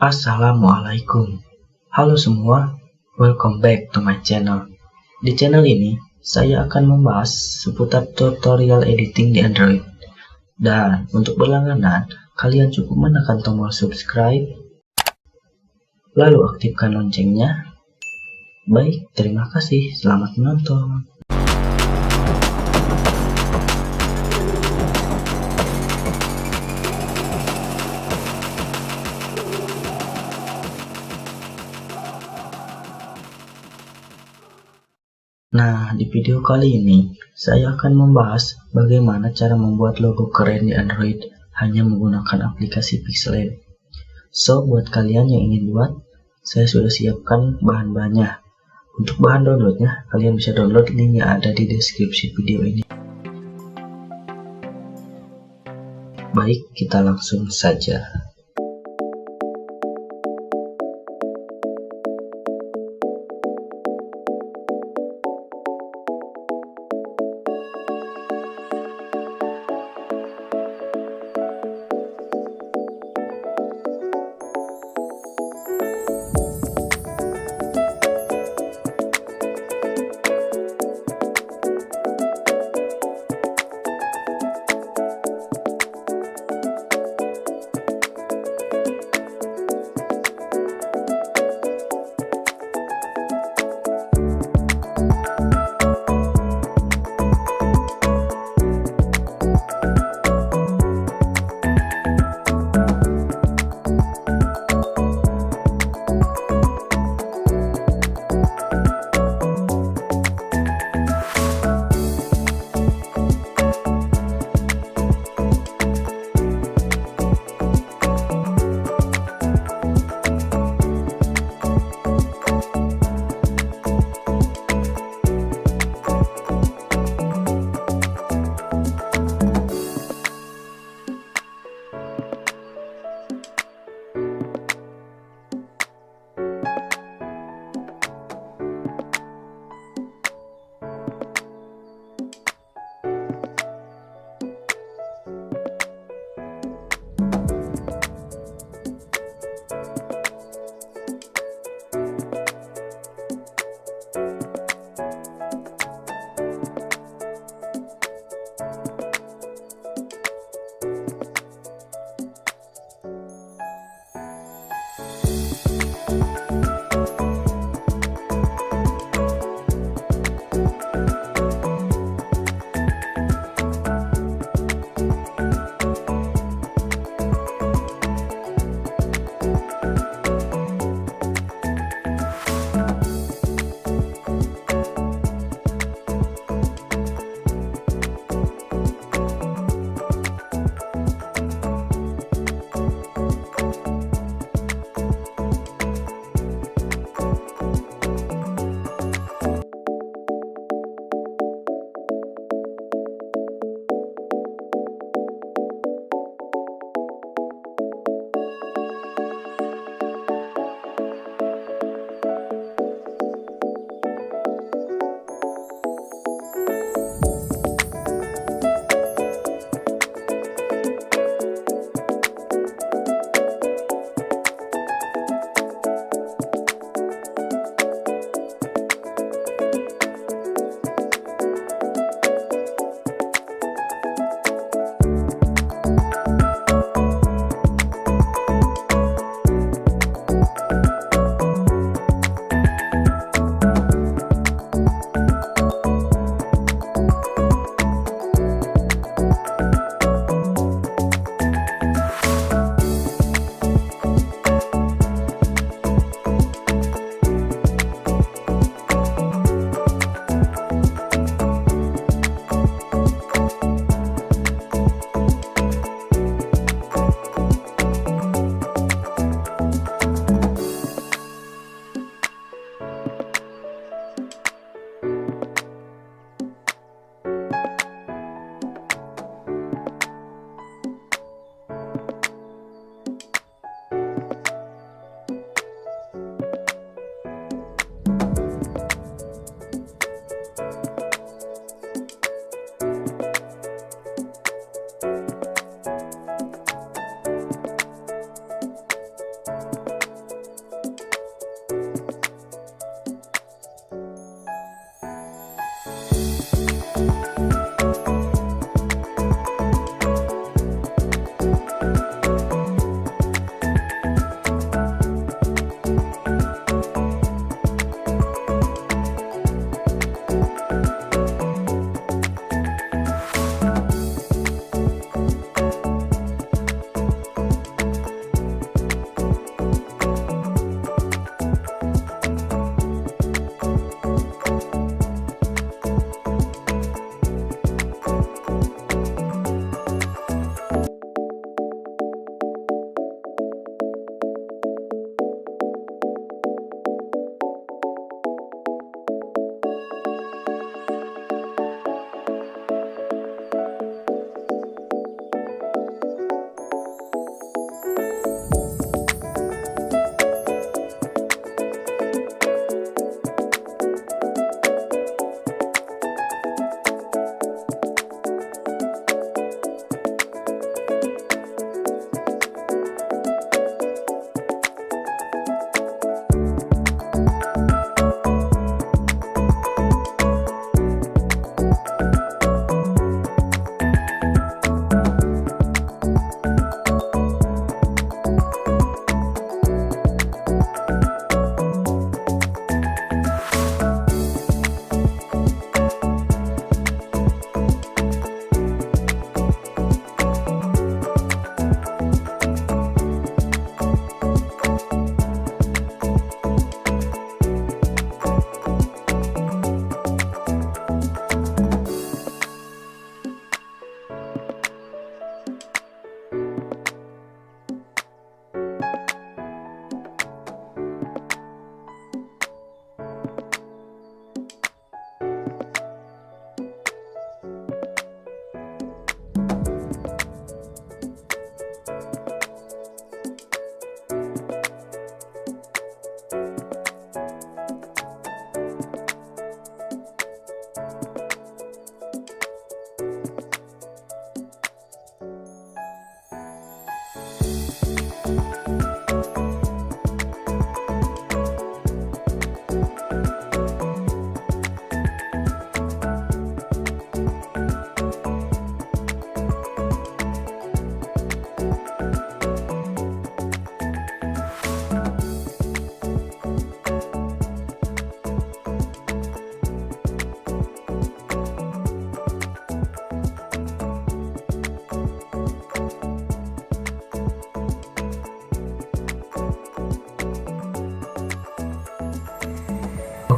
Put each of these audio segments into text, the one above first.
Assalamualaikum. Halo semua, welcome back to my channel. Di channel ini, saya akan membahas seputar tutorial editing di Android. Dan untuk berlangganan, kalian cukup menekan tombol subscribe, lalu aktifkan loncengnya. Baik, terima kasih, selamat menonton. Nah, di video kali ini, saya akan membahas bagaimana cara membuat logo keren di Android hanya menggunakan aplikasi pixellab. So, buat kalian yang ingin buat, saya sudah siapkan bahan-bahannya. Untuk bahan downloadnya, kalian bisa download link yang ada di deskripsi video ini. Baik, kita langsung saja.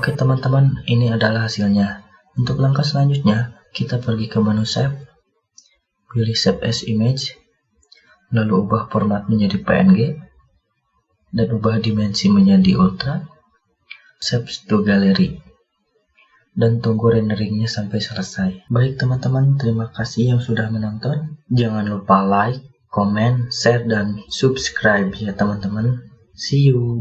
Oke teman-teman, ini adalah hasilnya. Untuk langkah selanjutnya, kita pergi ke menu save, pilih save as image, lalu ubah format menjadi PNG, dan ubah dimensi menjadi ultra, save to gallery, dan tunggu renderingnya sampai selesai. Baik teman-teman, terima kasih yang sudah menonton. Jangan lupa like, comment, share, dan subscribe ya teman-teman. See you.